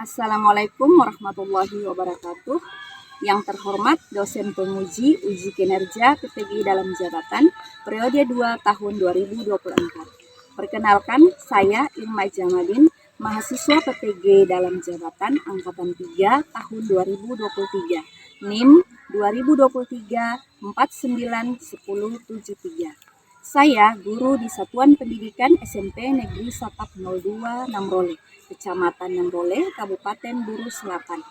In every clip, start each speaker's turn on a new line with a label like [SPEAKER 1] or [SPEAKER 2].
[SPEAKER 1] Assalamualaikum warahmatullahi wabarakatuh. Yang terhormat dosen penguji uji kinerja PTGI dalam jabatan periode 2 tahun 2024. Perkenalkan, saya Irma Jamadin, mahasiswa PTGI dalam jabatan angkatan 3 tahun 2023, NIM 2023 491073. Saya guru di Satuan Pendidikan SMP Negeri Satap 02 Namrole, Kecamatan Namrole, Kabupaten Buru Selatan.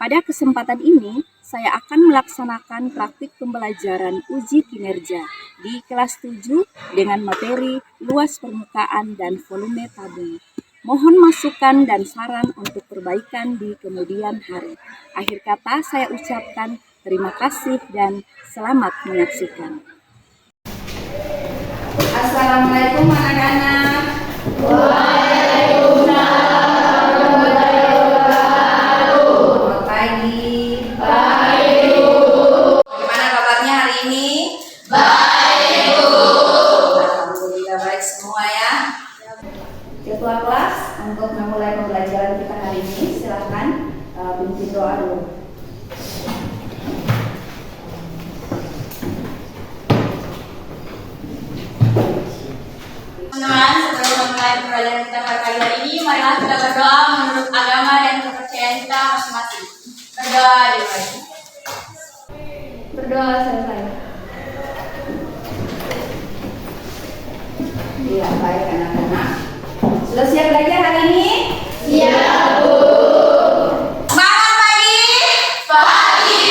[SPEAKER 1] Pada kesempatan ini, saya akan melaksanakan praktik pembelajaran uji kinerja di kelas 7 dengan materi luas permukaan dan volume tabung. Mohon masukan dan saran untuk perbaikan di kemudian hari. Akhir kata saya ucapkan terima kasih dan selamat menyaksikan.
[SPEAKER 2] Assalamualaikum anak-anak.
[SPEAKER 3] Waalaikumsalam warahmatullahi wabarakatuh.
[SPEAKER 2] Selamat pagi.
[SPEAKER 3] Baik, Bu.
[SPEAKER 2] Bagaimana kabarnya hari ini?
[SPEAKER 3] Baik, Bu.
[SPEAKER 2] Alhamdulillah baik semua ya. Ketua kelas, untuk memulai pembelajaran kita hari ini, silahkan pimpin doa dulu.
[SPEAKER 3] Teman-teman, sebelum memulai pembelajaran kita pada pagi hari ini, marilah kita berdoa menurut agama dan kepercayaan kita masing-masing. Berdoa dimulai.
[SPEAKER 2] Berdoa selesai. Iya, baik anak-anak. Sudah siap belajar hari ini?
[SPEAKER 3] Siap, Bu.
[SPEAKER 2] Semangat pagi.
[SPEAKER 3] Pagi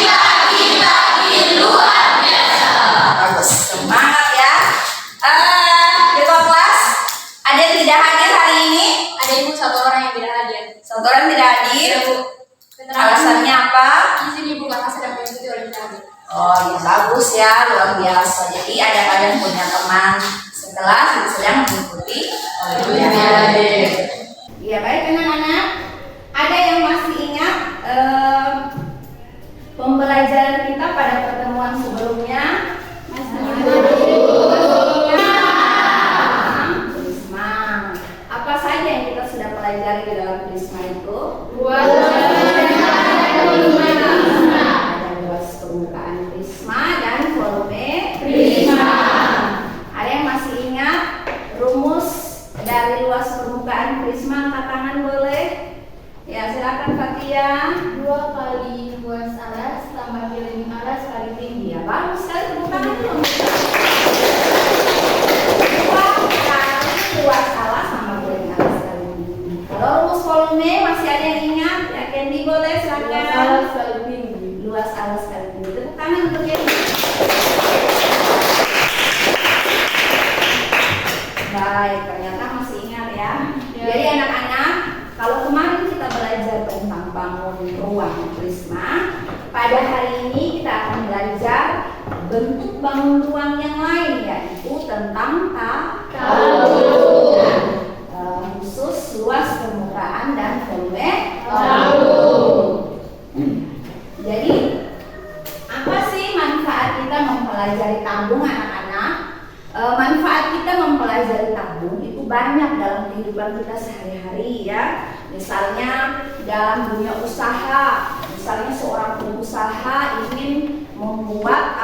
[SPEAKER 3] luar biasa.
[SPEAKER 2] Bagus, semangat ya. Ketua kelas, ada yang tidak hadir hari ini?
[SPEAKER 3] Ada ibu satu orang yang tidak hadir.
[SPEAKER 2] Satu orang tidak hadir.
[SPEAKER 3] Iya, Bu.
[SPEAKER 2] Alasannya apa?
[SPEAKER 3] Di sini Bu karena sedang mengikuti olimpiade.
[SPEAKER 2] Oh ya, bagus ya, luar biasa. Jadi ada kalian punya teman sekelas yang sedang mengikuti olimpiade. Iya, baik anak-anak. Ada yang masih ingat pembelajaran kita pada pertemuan sebelumnya? Prisma. Apa saja yang kita sudah pelajari di dalam Prisma itu? Ada luas permukaan prisma dan volume prisma. Ada yang masih ingat rumus dari luas permukaan prisma? Angkat tangan boleh? Ya, silakan Fatia.
[SPEAKER 4] 2 kali luas alas tambah keliling alas kali tinggi.
[SPEAKER 2] Ya, bagus sekali, tepuk tangan dulu. 2 kali luas alas sama keliling alas kali tinggi. Kalau rumus volume masih ada yang ingat? Ya, Candy boleh silakan.
[SPEAKER 4] Luas alas kali tinggi.
[SPEAKER 2] Luas alas kali tinggi. Tepuk tangan untuk Candy. Baik, ternyata masih ingat ya.
[SPEAKER 4] Ya.
[SPEAKER 2] Jadi anak-anak, kalau kemarin kita belajar tentang bangun ruang prisma, pada hari ini kita akan belajar bentuk bangun ruang yang lain, yaitu tentang tabung. Khusus luas permukaan dan volume tabung. Jadi apa sih manfaat kita mempelajari tabung, anak-anak? Manfaat kita mempelajari tabung itu banyak dalam kehidupan kita sehari-hari ya. Misalnya dalam dunia usaha, misalnya seorang pengusaha ingin membuat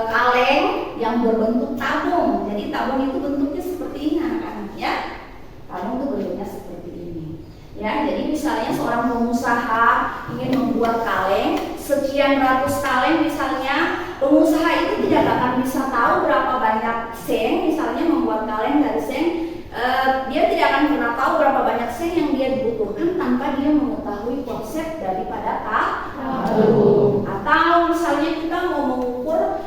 [SPEAKER 2] kaleng yang berbentuk tabung. Jadi tabung itu bentuknya seperti ini anak-anak ya. Tabung itu bentuknya seperti ini. Ya, jadi misalnya seorang pengusaha ingin membuat kaleng sekian ratus kaleng misalnya, pengusaha itu tidak akan bisa tahu berapa banyak seng, misalnya membuat kaleng dari seng, dia tidak akan pernah tahu berapa banyak seng yang dia dibutuhkan tanpa dia mengetahui konsep daripada tabung. Atau misalnya kita mau mengukur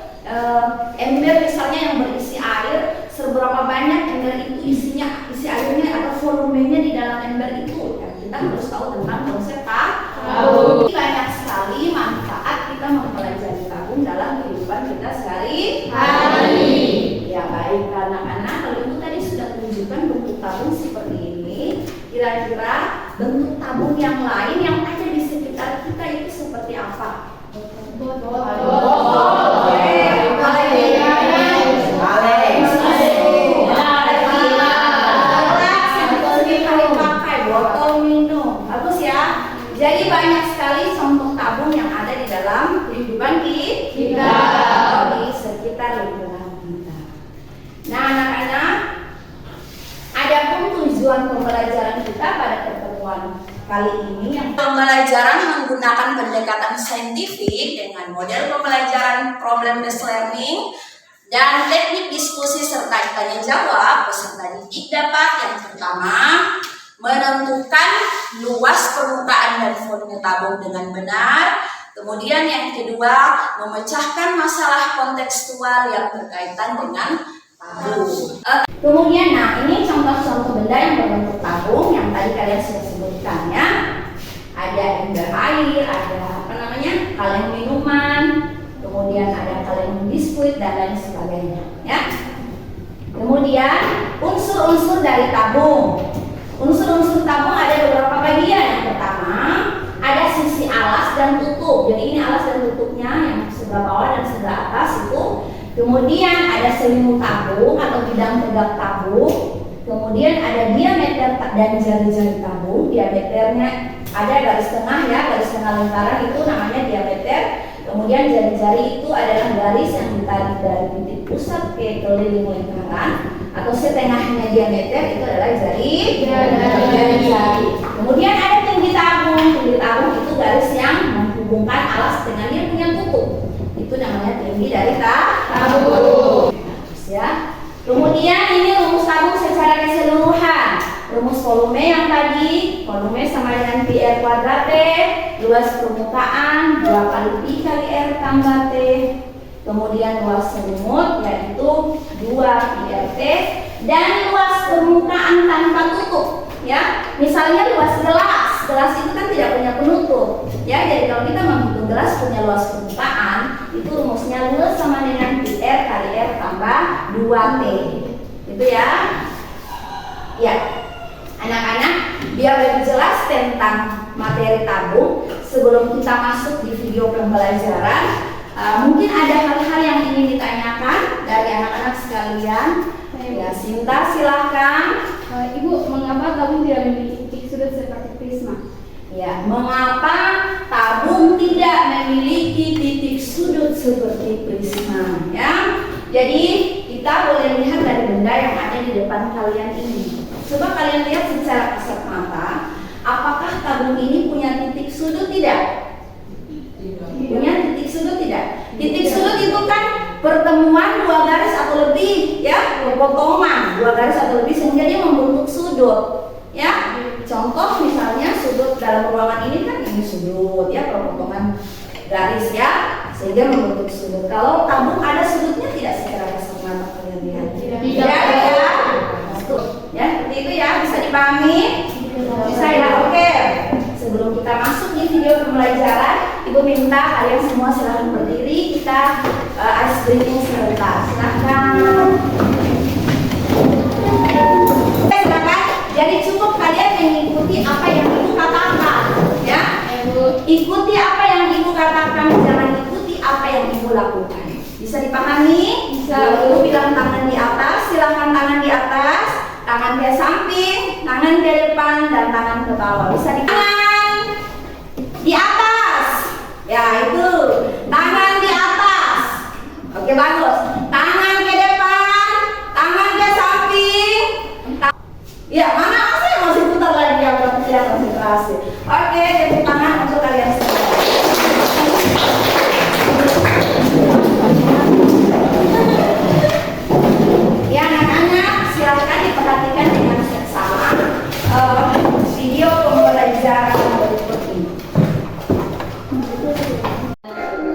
[SPEAKER 2] ember misalnya yang berisi air, seberapa banyak ember itu isi airnya atau volumenya di dalam ember itu. Kita harus tahu tentang konsep tabung. Banyak sekali manfaat kita mempelajari tabung dalam kehidupan kita sehari-hari. Ya, baik anak-anak, kalau itu tadi sudah tunjukkan bentuk tabung seperti ini. Kira-kira bentuk tabung yang lain yang ada di sekitar kita itu seperti apa? Botol Jadi banyak sekali contoh tabung yang ada di dalam kehidupan kita, di sekitar lingkungan kita. Nah, anak-anak, adapun tujuan pembelajaran kita pada pertemuan kali ini yang
[SPEAKER 3] Pembelajaran menggunakan pendekatan saintifik dengan model pembelajaran problem based learning dan teknik diskusi serta tanya jawab. Peserta didik dapat yang pertama menentukan luas permukaan dan volume tabung dengan benar. Kemudian yang kedua, memecahkan masalah kontekstual yang berkaitan dengan tabung.
[SPEAKER 2] Kemudian, nah ini contoh-contoh benda yang berbentuk tabung yang tadi kalian sudah sebutkan ya. Ada ember air, ada kaleng minuman, kemudian ada kaleng biskuit dan lain sebagainya ya. Kemudian unsur-unsur dari tabung. Unsur-unsur tabung ada beberapa bagian. Yang pertama, ada sisi alas dan tutup. Jadi ini alas dan tutupnya yang sebelah bawah dan sebelah atas itu. Kemudian ada selimut tabung atau bidang tegak tabung. Kemudian ada diameter dan jari-jari tabung. Diameternya ada garis tengah ya, garis tengah lingkaran itu namanya diameter. Kemudian jari-jari itu adalah garis yang ditarik dari titik pusat ke keliling lingkaran, atau setengahnya diameter itu adalah jari. Kemudian ada tinggi tabung. Tinggi tabung itu garis yang menghubungkan alas dengan dia punya tutup. Itu namanya tinggi dari tabung. Ya. Kemudian ini rumus tabung secara keseluruhan. Rumus volume yang tadi, volume sama dengan PR kuadrat T, luas permukaan 2 kali Pi kali R tambah T. Kemudian luas selimut yaitu 2 PRT, dan luas permukaan tanpa tutup ya. Misalnya luas gelas itu kan tidak punya penutup ya. Jadi kalau kita menghitung gelas punya luas permukaan, itu rumusnya luas sama dengan PR kali R tambah 2T. Itu ya. Ya. Anak-anak, biar lebih jelas tentang materi tabung, sebelum kita masuk di video pembelajaran, mungkin ada hal-hal yang ingin ditanyakan dari anak-anak sekalian. Ya, Sinta silahkan.
[SPEAKER 4] Ibu, mengapa tabung tidak memiliki titik sudut seperti prisma?
[SPEAKER 2] Ya, mengapa tabung tidak memiliki titik sudut seperti prisma? Ya, jadi kita boleh lihat dari benda yang ada di depan kalian ini. Coba kalian lihat secara kasat mata, apakah tabung ini punya titik sudut tidak? Punya titik sudut tidak? Titik sudut itu kan pertemuan dua garis atau lebih ya, potongan dua garis atau lebih sehingga dia membentuk sudut ya. Contoh misalnya sudut dalam ruangan ini kan ini sudut ya, perpotongan garis ya, sehingga membentuk sudut. Kalau tabung ada sudutnya tidak secara kasat mata kalian lihat? Tidak ya. Ya, seperti itu ya, bisa dipahami? Bisa ya, oke. Sebelum kita masuk di video pembelajaran, Ibu minta kalian semua silahkan berdiri, kita ice breathing sebentar. Silahkan. Silahkan. Jadi cukup kalian mengikuti apa yang Ibu katakan, ya. Ikuti apa yang Ibu katakan, jangan ikuti apa yang Ibu lakukan. Bisa dipahami? Bisa. Ibu bilang tangan di atas, silahkan tangan di atas. Tangan ke samping, tangan ke depan, dan tangan ke bawah. Bisa di tangan di atas. Ya itu, tangan di atas. Oke, bagus. Tangan ke depan, tangan ke samping. Ya, mana masih putar lagi yang berarti konsentrasi. Oke, tepuk tangan untuk kalian semua. Ya anak-anak, silahkan diperhatikan dengan seksama video pembelajaran berikut ini. Nah,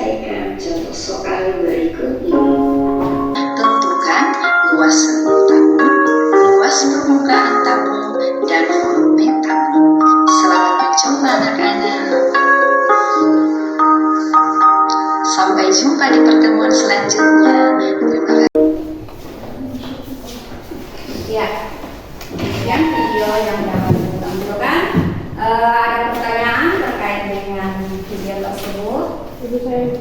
[SPEAKER 5] menyelesaikan contoh soal berikut ini. Tentukan luas seluruh tabung, luas permukaan tabung, dan volume tabung. Selamat mencoba anak-anak. Sampai jumpa di pertemuan selanjutnya. Terima kasih.
[SPEAKER 2] Ya, demikian video yang dapat ditampilkan. Ada pertanyaan terkait dengan video tersebut?
[SPEAKER 6] Ibu saya,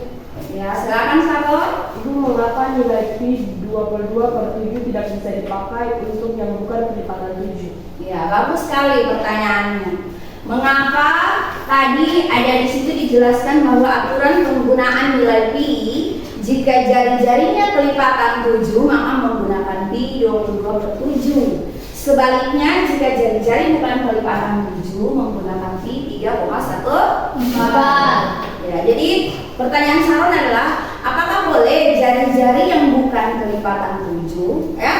[SPEAKER 2] Ya, silakan Sabor.
[SPEAKER 6] Ibu mengapa nilai Pi 22/7 tidak bisa dipakai untuk yang bukan kelipatan 7?
[SPEAKER 2] Ya, bagus sekali pertanyaannya. Mengapa tadi ada di situ dijelaskan bahwa aturan penggunaan nilai pi jika jari-jarinya kelipatan 7 maka menggunakan pi 22/7. Sebaliknya jika jari-jari bukan kelipatan 7 menggunakan pi 3,14. Ya, jadi pertanyaan Sharon adalah apakah boleh jari-jari yang bukan kelipatan 7 ya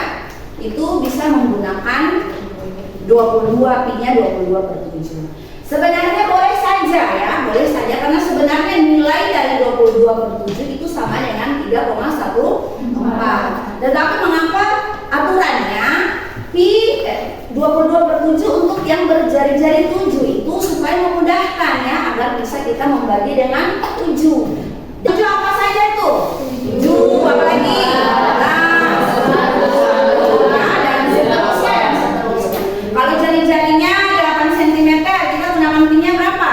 [SPEAKER 2] itu bisa menggunakan 22 pi-nya 22/7. Sebenarnya boleh saja ya, boleh saja karena sebenarnya nilai dari 22/7 itu sama dengan 3,14. Tetapi mengapa aturannya pi 22/7 untuk yang berjari-jari 7 itu supaya memudahkan ya agar bisa kita membagi dengan 7. 7 apa saja tuh? 7 apa lagi? Kalau jari-jarinya 8 cm, kita gunakan pi-nya berapa?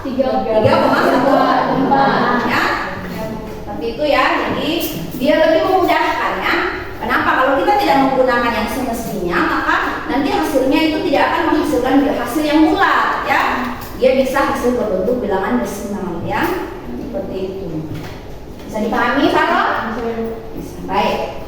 [SPEAKER 2] 3,14 ya. Seperti itu ya. Jadi dia lebih memudahkan ya. Kenapa? Kalau kita tidak menggunakan yang semestinya, maka nanti hasilnya itu tidak akan menghasilkan hasil yang bulat ya. Dia bisa hasil berbentuk bilangan desimal ya. Seperti itu. Bisa dipahami, Farol? Bisa. Baik.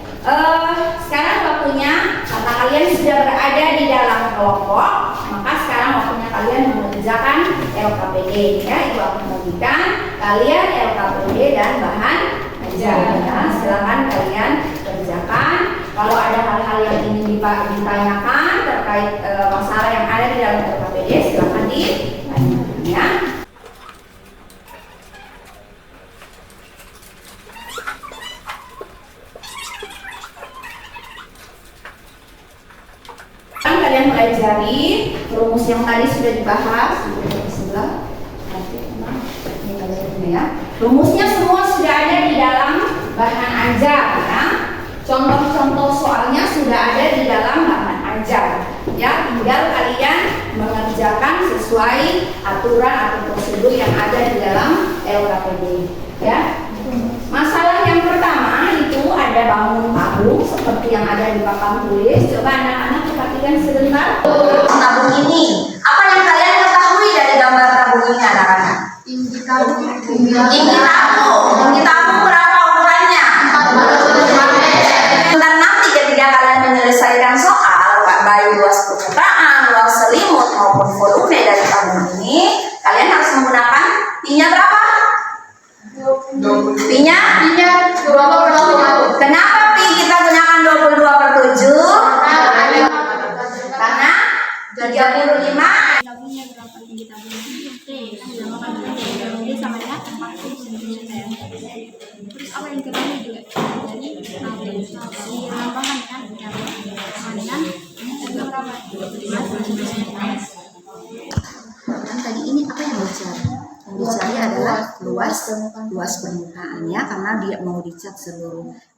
[SPEAKER 2] Sekarang waktunya karena kalian sudah berada di dalam kelompok, maka sekarang waktunya kalian mengerjakan LKPD ya. Ibu akan bagikan kalian LKPD dan bahan ajar ya. Silakan kalian kerjakan. Kalau ada hal-hal yang ingin ditanyakan terkait masalah yang ada di dalam LKPD, silakan ditanyakan ya. Kalian pelajari rumus yang tadi sudah dibahas di sebelah. Ya. Rumusnya semua sudah ada di dalam bahan ajar ya. Contoh-contoh soalnya sudah ada di dalam bahan ajar ya. Tinggal kalian mengerjakan sesuai aturan atau prosedur yang ada di dalam LKPD ya. Masalah yang pertama itu ada bangun tabung seperti yang ada di papan tulis. Coba anak-anak perhatikan sebentar.
[SPEAKER 3] Tabung ini, apa yang kalian ketahui dari gambar tabung ini anak-anak? Tinggi tabung. Tinggi tabung berapa ukurannya? 4. Dan nanti ketika kalian menyelesaikan soal, baik luas permukaan, luas selimut maupun volume dari tabung ini, kalian harus menggunakan pi-nya berapa? Pi-nya 22/7. Kenapa pi kita gunakan 22/7? Karena 35
[SPEAKER 1] Tabungnya berapa tinggi tabung? Dia sama dengan 40 cm. Terus apa yang kedua juga? Jadi bahan kan sama dengan juga berapa? 5 cm.
[SPEAKER 7] Dan tadi ini apa yang dicari? Yang dicari adalah luas permukaan ya, karena dia mau dicat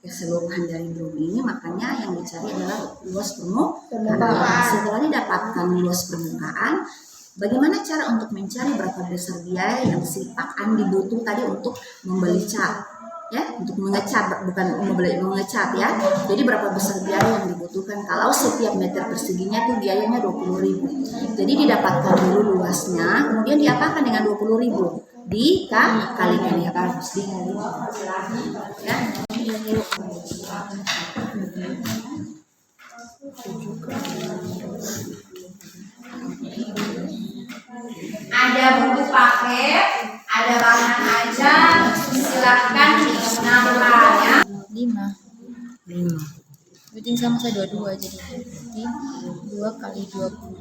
[SPEAKER 7] keseluruhan dari drum ini, makanya yang dicari adalah luas permukaan. Setelah didapatkan luas permukaan, bagaimana cara untuk mencari berapa besar biaya yang si Pak Andi butuh tadi untuk membeli cat? Ya, untuk mengecat, bukan mengecat ya. Jadi berapa besar biaya yang dibutuhkan? Kalau setiap meter perseginya tuh biayanya 20.000. Jadi didapatkan dulu luasnya, kemudian diapakan dengan 20.000? Dikalikan ya, harus dikali. Ya.
[SPEAKER 2] Ada buku paket, ada bahan ajar, silahkan digunakan ya.
[SPEAKER 8] 5. Berarti sama saya 22 jadi berarti 2 kali 22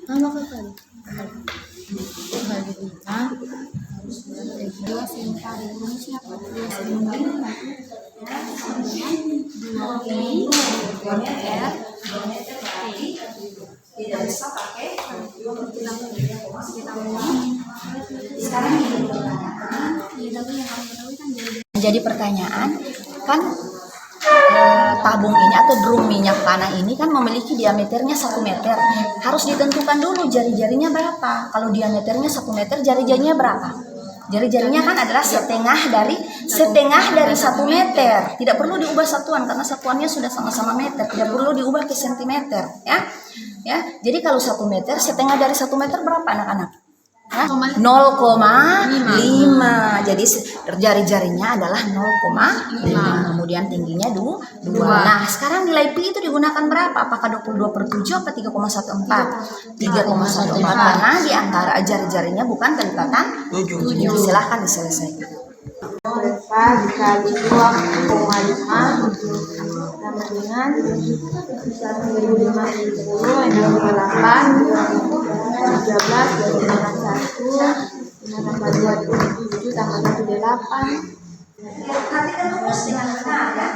[SPEAKER 8] apa kali? Kali 5 harus 2 sinta rumusnya apa? 2 sinta ya, sama dengan 2 pi r
[SPEAKER 3] Tidak bisa pakai
[SPEAKER 8] sekarang
[SPEAKER 7] Jadi pertanyaan kan tabung ini atau drum minyak tanah ini kan memiliki diameternya 1 meter. Harus ditentukan dulu jari-jarinya berapa. Kalau diameternya 1 meter, jari-jarinya berapa? Jari-jarinya kan adalah setengah dari 1 meter. Tidak perlu diubah satuan karena satuannya sudah sama-sama meter. Tidak perlu diubah ke sentimeter, ya. Ya. Jadi kalau 1 meter, setengah dari 1 meter berapa anak-anak? 0,5. Jadi jari-jarinya adalah 0,5. Kemudian tingginya 2. Nah, sekarang nilai pi itu digunakan berapa? Apakah 22/7 apa 3,14? 3,14 karena di antara jari-jarinya bukan kelipatan 7. Silahkan diselesaikan.
[SPEAKER 4] 4 dikali 2,5 sama dengan 1.510 yang 8 13 dengan 1 tambah 27 tambah 18.
[SPEAKER 3] Perhatikan rumus dengan benar ya.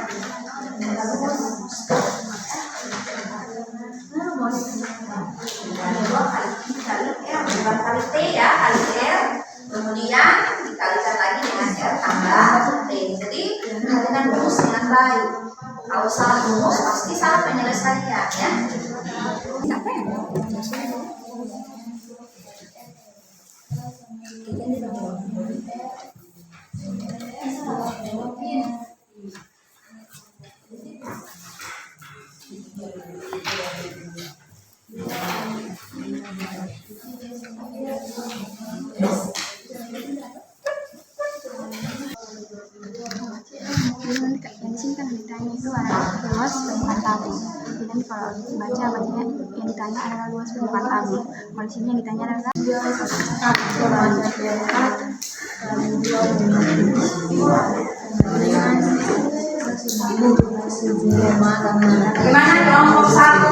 [SPEAKER 3] Bukan kali T ya, kali R. Kemudian dikalikan lagi dengan R tambah T. Jadi perhatikan rumus dengan baik. Kalau salah rumus pasti salah penyelesaian ya. Apa ya?
[SPEAKER 4] Yang di sini kan ditanya itu adalah luas permukaan tabung. Jadi kalau baca bacanya yang ditanya adalah luas permukaan tabung. Kalau di sini yang ditanya adalah
[SPEAKER 3] Gimana kelompok 1?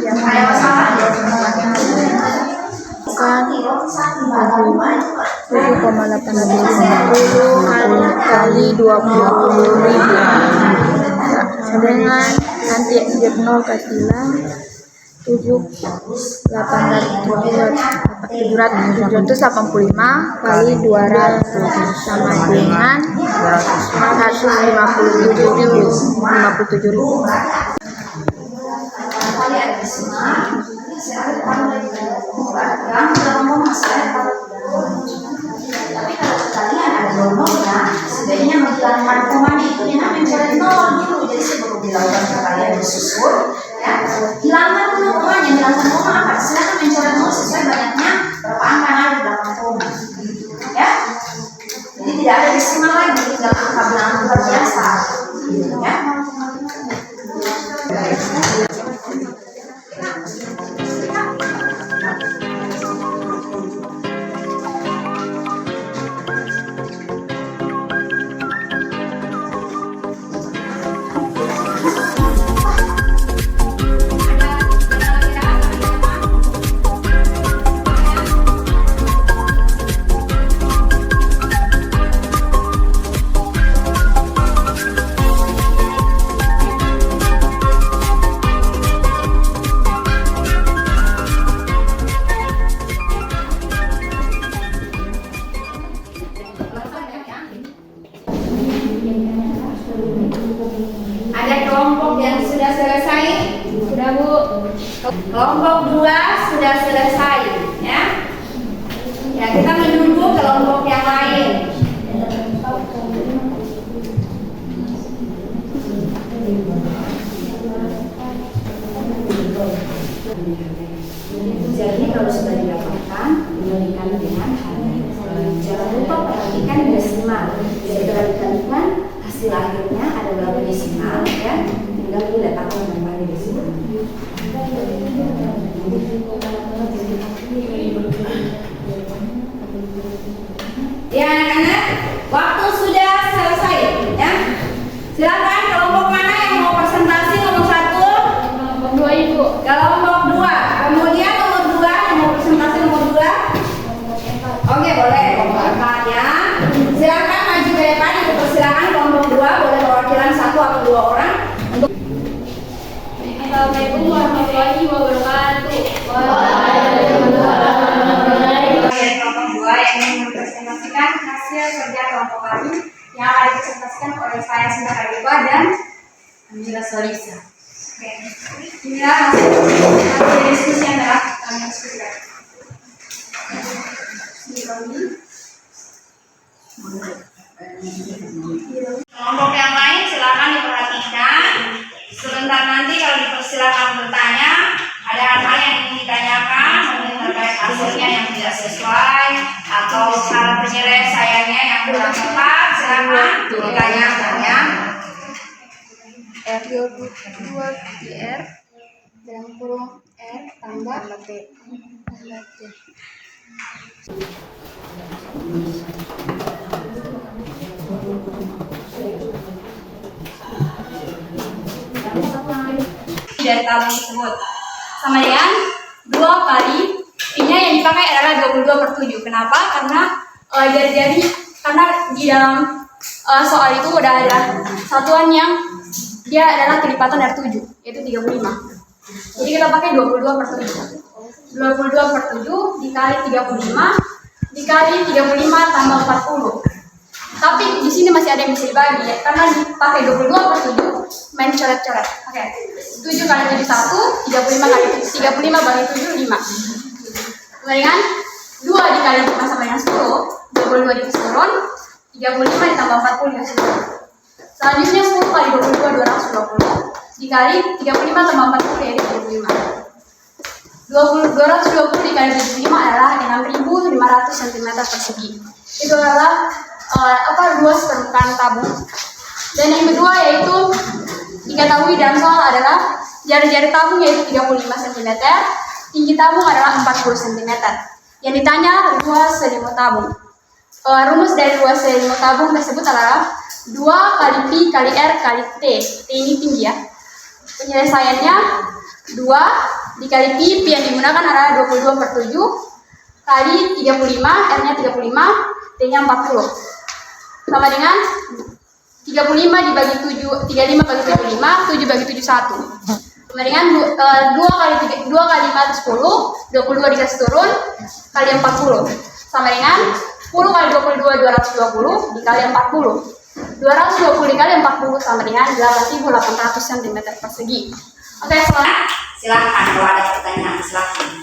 [SPEAKER 3] Ada masalah?
[SPEAKER 4] kan 7,850 kali 20.000 dengan nanti Z0 kasihlah 785 kali 200 sama dengan 157.000.
[SPEAKER 3] Tapi kalau kalian ada nomornya, sebaiknya menghilangkan komanya itu dengan mencoret nol dulu. Jadi sebelum dilakukan kalian disusun, ya hilangkan dulu komanya. Hilangkan koma apa? Silakan mencoret nol sesuai banyaknya berapa angka yang ada di belakang koma, ya. Jadi tidak ada desimal lagi, tinggal angka bilangan luar biasa, ya. Ada kelompok yang sudah selesai? Sudah, Bu. Kelompok 2 sudah selesai, ya. Ya, kita menunggu kelompok yang lain. Jadi kalau sudah didapatkan, diberikan dengan harga. Jangan lupa perhatikan desimal. Jadi kalau dikalikan hasil akhirnya ada berapa desimal, ya. Tinggal diletakkan kembali desimal. Ya anak-anak, waktu sudah selesai, ya. Silakan kelompok mana yang mau presentasi nomor 1?
[SPEAKER 4] Kelompok 2, Ibu.
[SPEAKER 3] Kelompok 2. Kemudian nomor 2 yang mau presentasi nomor 2. Oke, boleh. Kelompok
[SPEAKER 2] Silakan maju ke depan, dipersilakan kelompok 2 boleh perwakilan 1 atau 2 orang untuk.
[SPEAKER 8] Assalamualaikum warahmatullahi wabarakatuh.
[SPEAKER 2] Dari kelompok 2 yang ingin mempresentasikan hasil kerja kelompok kami yang akan dipresentasikan oleh saya Sinta Kadipa dan Amira Solisa. Oke, inilah hasil diskusi yang telah kami diskusikan. Kelompok yang lain silakan diperhatikan. Sebentar nanti kalau dipersilakan bertanya, ada hal-hal yang ingin ditanyakan, mungkin terkait hasilnya yang tidak sesuai atau cara penyelesaiannya yang kurang tepat, silakan ditanya-tanya.
[SPEAKER 8] R22 R dalam kurung R tambah T.
[SPEAKER 2] Dari tabung tersebut sama dengan 2 kali P-nya yang dipakai adalah 22/7. Kenapa? Karena karena di dalam soal itu udah ada satuan yang dia adalah kelipatan dari 7, yaitu 35. Jadi kita pakai 22/7. 22/7 dikali 35 dikali 35 tambah 40. Tapi di sini masih ada yang bisa dibagi ya, karena dipakai 22/7 main coret-coret. Oke. 7 kali 7 1, 35 kali 35 bagi 7 5. Kemudian 2 dikali 5 sama dengan 10, 22 dikasih turun, 35 ditambah 40 dikasih turun. Selanjutnya 10 kali 22 220 dikali 35 tambah 40 yaitu 25. 220 dikali 75 adalah 6.500 cm persegi. Itu adalah luas permukaan tabung. Dan yang kedua yaitu diketahui dalam soal adalah jari-jari tabung yaitu 35 cm, tinggi tabung adalah 40 cm. Yang ditanya luas selimut tabung. Rumus dari luas selimut tabung tersebut adalah 2 kali Pi kali R kali T. T ini tinggi ya. Penyelesaiannya 2 dikali Pi yang digunakan adalah 22/7 kali 35, R-nya 35, T-nya 40. Sama dengan 35 dibagi 7, 35 bagi 75, 7 bagi 7 1. Kemudian 2 kali 5 itu 10, 22 dikasih turun, kali 40. Sama dengan 10 kali 22, 220, dikali 40. 220 dikali 40 sama dengan 8.800 cm persegi. Oke, silakan kalau ada pertanyaan, silakan.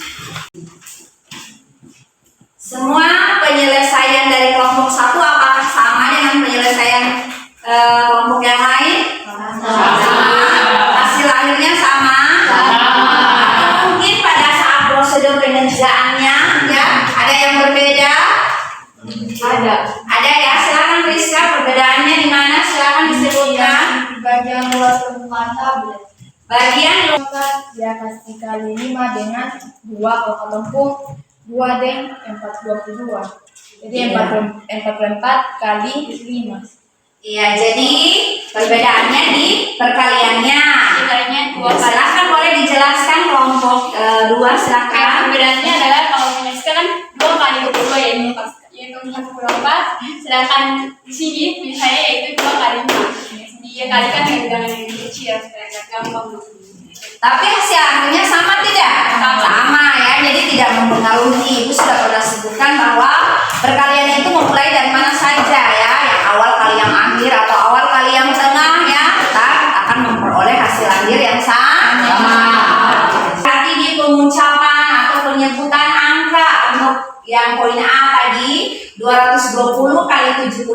[SPEAKER 2] Semua penyelesaian dari kelompok 1 apakah sama dengan penyelesaian kelompok yang lain? Sama. Hasil akhirnya sama? Sama. Mungkin pada saat prosedur pengerjaannya ya ada yang berbeda? Ada ya. Silakan Rizka, perbedaannya di mana? Silakan disebutkan.
[SPEAKER 8] Di bagian luas permukaan tablet.
[SPEAKER 2] Bagian
[SPEAKER 8] Dia kasih kali 5 dengan 2 kalau lempung 2 dan 422. Jadi 44 kali 5.
[SPEAKER 2] Iya, jadi perbedaannya di perkaliannya. Perkaliannya 2. Silakan boleh dijelaskan kelompok 2 silakan.
[SPEAKER 9] Perbedaannya adalah kalau misalkan kan 2 kali 22 yaitu 44, sedangkan di sini misalnya yaitu 2 kali 5. Dia kalikan dengan yang kecil supaya gampang.
[SPEAKER 2] Tapi hasil akhirnya sama tidak? Sama ya, jadi tidak mempengaruhi. Ibu sudah pernah sebutkan bahwa perkalian itu memulai dari mana saja ya, yang awal kali yang akhir atau awal kali yang tengah ya, tetap akan memperoleh hasil akhir yang sama. Berarti di pengucapan atau penyebutan angka untuk yang poin A tadi 220 kali 75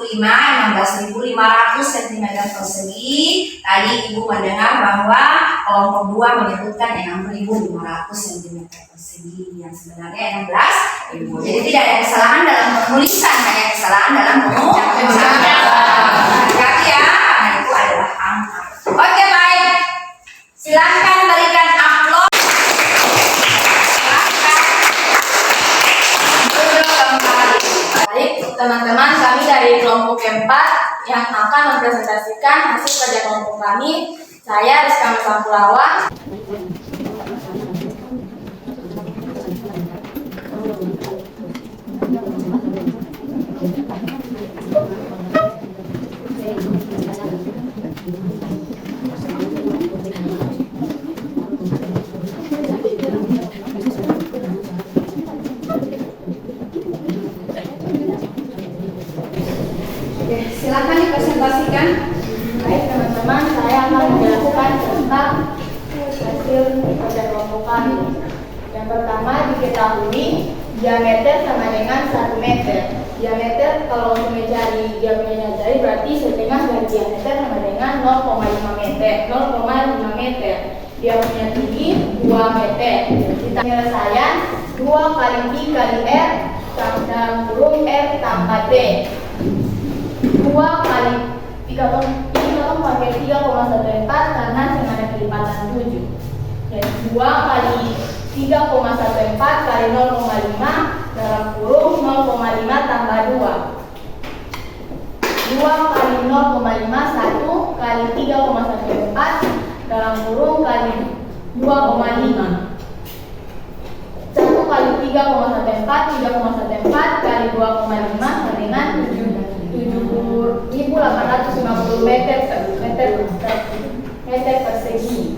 [SPEAKER 2] 16.500 cm persegi. Tadi Ibu mendengar bahwa kelompok 2 menyebutkan 6.500 cm persegi yang sebenarnya 16.000. Jadi tidak ada kesalahan dalam penulisan, hanya kesalahan dalam pengucapan. Hati-hati ya, karena itu adalah angka. Oke, baik. Silakan berikan upload.
[SPEAKER 6] Baik, teman-teman, kami dari kelompok 4 yang akan mempresentasikan hasil kerja kelompok kami. Saya Rizka Sampulawan.
[SPEAKER 2] Oke, silakan dipresentasikan.
[SPEAKER 8] Baik teman-teman, saya akan menjelaskan tentang hasil pekerjaan kelompok. Yang pertama diketahui diameter sama dengan 1 meter. Diameter kalau untuk mencari dia punya jari berarti setengah dari diameter sama dengan 0,5 meter. 0,5 meter. Dia punya tinggi 2 meter. Kita penyelesaian 2 kali I kali R dalam kurung R tambah T. 2 kali 3 ini tolong pakai 3,14 karena sama ada kelipatan 7. Jadi 2 kali 3,14 kali 0,5 dalam kurung 0,5 tambah 2. 2 kali 0,5 1 kali 3,14 dalam kurung kali 2,5. 1 kali 3,14 kali 2,5 dengan 70.850 meter persegi.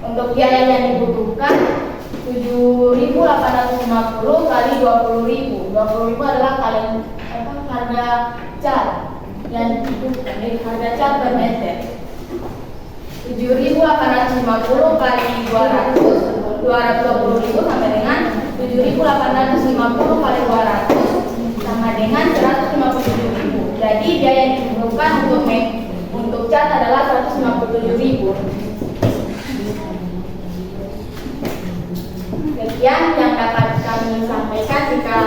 [SPEAKER 8] Untuk biaya yang dibutuhkan 7.850 kali 20.000. 20.000 adalah harga cat yang dibutuhkan, jadi harga cat per meter. 7.850 kali 220.000 sama dengan 7.850 kali 200 sama dengan 157.000. Jadi biaya yang dibutuhkan untuk cat adalah 157.000. Sekian yang dapat kami sampaikan. Jika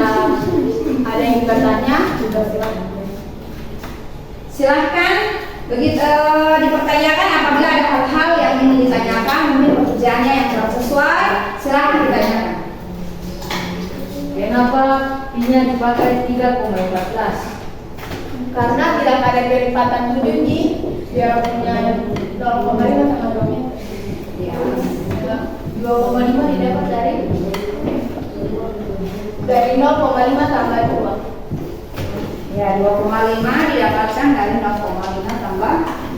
[SPEAKER 8] ada yang bertanya juga
[SPEAKER 2] Silahkan dipertanyakan apabila ada hal-hal yang ingin ditanyakan, mungkin pekerjaannya yang kurang sesuai, silahkan ditanyakan.
[SPEAKER 8] Kenapa I-nya dipakai 3,14? Karena tidak ada kelipatan 7 di dia punya 0,5 sama 2 meter.
[SPEAKER 2] Ya.
[SPEAKER 8] 2,5 didapat dari 0,5 tambah 2.
[SPEAKER 2] Ya, 2,5 didapatkan dari 0,5 tambah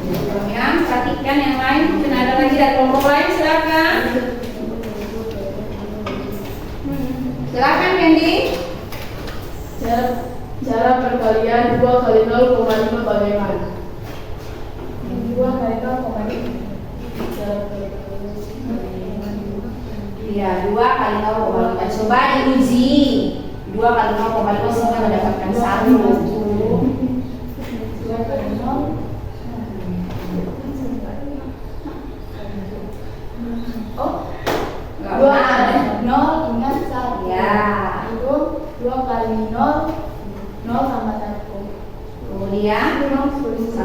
[SPEAKER 2] 2. Ya, perhatikan yang lain. Mungkin ada lagi dari kelompok lain, silakan. Silakan Candy.
[SPEAKER 6] Cara perkalian 2 kali 0,5 bagaimana?
[SPEAKER 8] 2 kali 0,5.
[SPEAKER 2] Iya, 2 kali 0,5. Coba diuji. 2 kali 0,5 sehingga mendapatkan 1.
[SPEAKER 8] 2 kali 0. Oh, 2 kali 0 ingat 1.
[SPEAKER 2] Ya.
[SPEAKER 8] Itu 2 kali 0 tambah 1.
[SPEAKER 2] Kemudian 1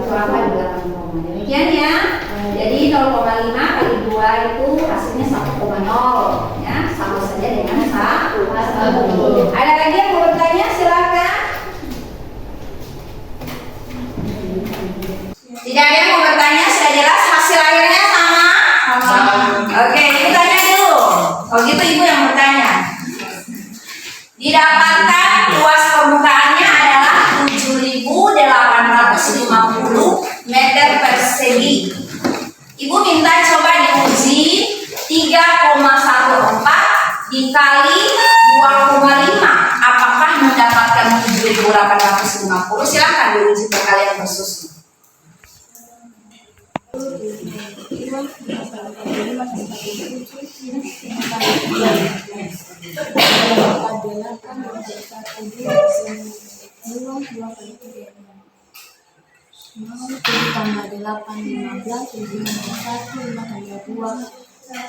[SPEAKER 2] apa di belakang koma. Demikian ya. Jadi 0,5 kali 2 itu hasilnya 1,0 ya, sama saja dengan 1. Ada lagi yang mau bertanya? Silakan. Tidak ada yang mau bertanya, sudah jelas hasil akhirnya sama? Oke, ibu tanya dulu. Kalau gitu ibu yang bertanya. Didapatkan luas permukaannya adalah 7.850 meter persegi. Ibu minta coba diuji 3,14 dikali 2,5. Apakah mendapatkan 7.850? Silakan diuji perkalian khusus.
[SPEAKER 4] Tambah 8, 15, 7 tambah 1, 5 tambah 2,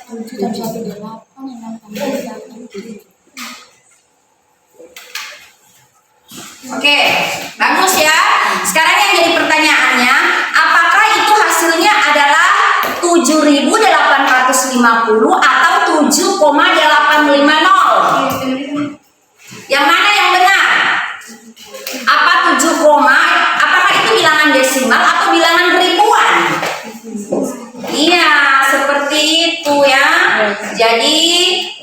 [SPEAKER 4] 7 tambah 1, 8, 6 tambah 1, 7.
[SPEAKER 2] Oke, bagus ya. Sekarang yang jadi pertanyaannya, apakah itu hasilnya adalah 7.850 atau 7,850? Yang mana yang benar? Apa 7, apakah itu bilangan desimal atau bilangan ribuan? Iya, seperti itu ya. Jadi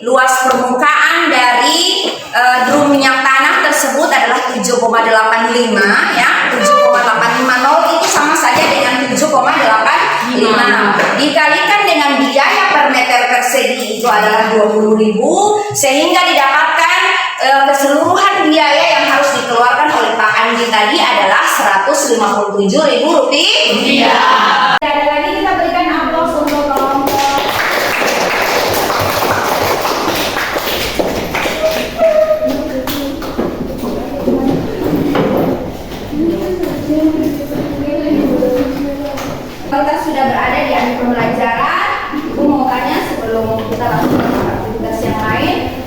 [SPEAKER 2] luas permukaan dari drum minyak tanah tersebut adalah 7,85 ya. 7,850 itu sama saja dengan 7,85. Dikalikan dengan biaya per meter persegi itu adalah 20.000, sehingga didapatkan keseluruhan biaya yang harus dikeluarkan oleh Pak Andi
[SPEAKER 3] Anji tadi adalah Rp157.000.
[SPEAKER 2] Ada lagi kita berikan aplaus untuk kelompok. Kita sudah berada di akhir pembelajaran. Ibu mau tanya sebelum kita langsung ke aktivitas yang lain.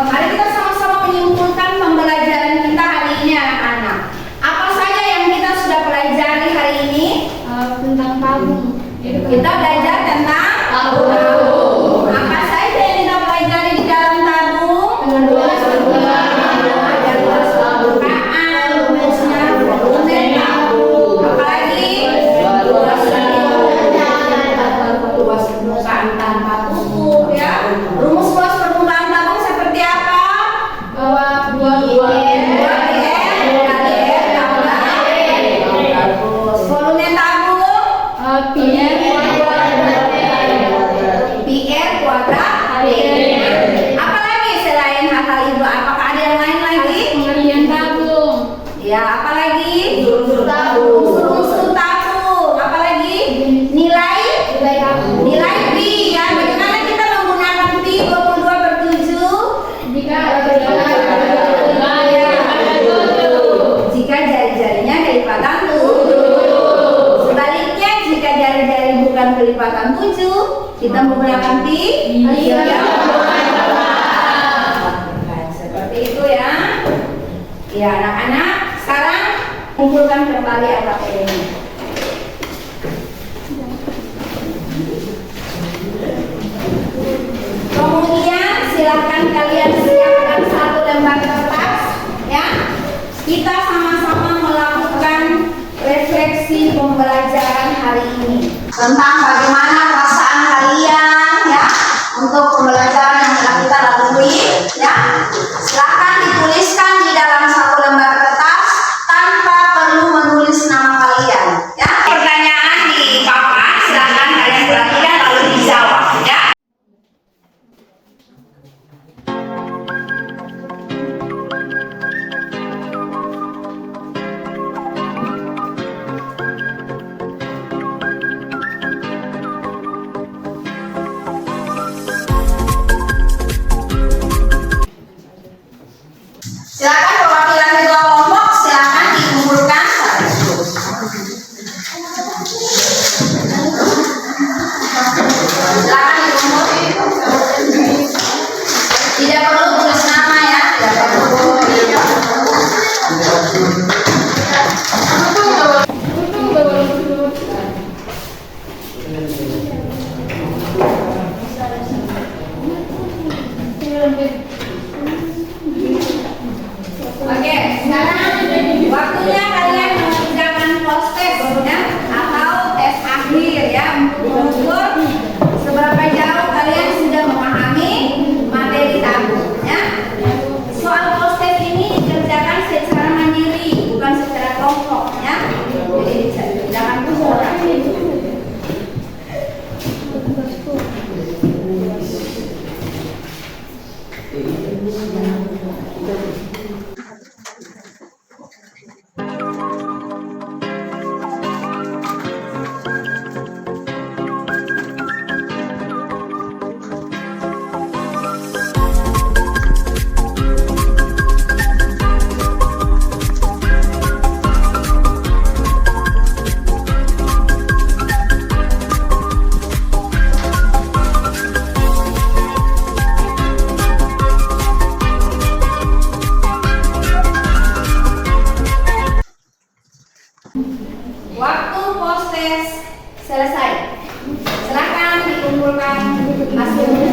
[SPEAKER 2] Mari kita sama-sama menyimpulkan pembelajaran kita hari ini, anak-anak. Apa saja yang kita sudah pelajari hari ini?
[SPEAKER 4] Tentang tabung.
[SPEAKER 2] Kita belajar tentang tabung. Apa saja yang kita pelajari di dalam tabung? Ada luas permukaan, rumusnya, volume tabung. Apalagi? Luas permukaan tanpa tutup, ya. Rumus luas permukaan tabung seperti apa? Volume tabung PR kuadrat. Apa lagi selain hal itu? Apakah ada yang lain lagi?
[SPEAKER 4] Pengerjaan tabung.
[SPEAKER 2] Ya, apa lagi? Unsur tabung. Apa lagi? Nilai pi, ya. Bagaimana kita menggunakan pi 22/7? Jika jari-jarinya kelipatan 7. Sebaliknya, jika jari-jari bukan kelipatan 7, kita menggunakan pi. Seperti itu, ya. Ya, anak-anak, sekarang kumpulkan kembali AKP-nya. Kemudian silakan kalian siapkan satu lembar kertas, ya. Kita sama-sama melakukan refleksi pembelajaran hari ini tentang bagaimana perasaan kalian, ya, untuk pembelajaran yang telah kita lalui, ya. Silakan dituliskan di dalam satu lembar kertas tanpa perlu menulis nama kalian, ya. Pertanyaan di papan silakan kalian perhatikan lalu dijawab, ya. Silakan perwakilan ketua kelompok, silakan dikumpulkan. Silakan dikumpul. Tidak perlu tulis nama, ya. Tidak perlu. Oke, sekarang waktunya kalian mengerjakan post test, ya, atau tes akhir, ya, untuk mengukur seberapa jauh kalian sudah memahami materi tabung, ya. Soal post test ini dikerjakan secara mandiri, bukan secara kelompok, ya. Jadi bisa dikerjakan seorang. Waktu post test selesai. Silakan dikumpulkan hasilnya.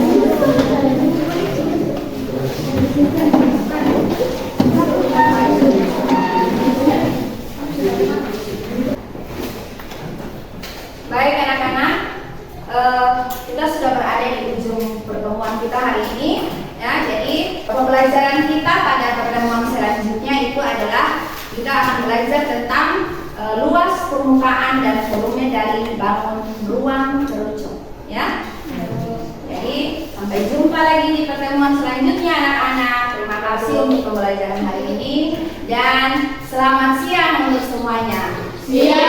[SPEAKER 2] Baik, anak-anak, kita sudah berada di ujung pertemuan kita hari ini, ya. Jadi pembelajaran kita pada pertemuan selanjutnya itu adalah kita akan belajar tentang luas permukaan dan volume dari bangun ruang kerucut, ya. Jadi sampai jumpa lagi di pertemuan selanjutnya, anak-anak. Terima kasih untuk pembelajaran hari ini dan Selamat siang untuk semuanya.
[SPEAKER 8] Siang.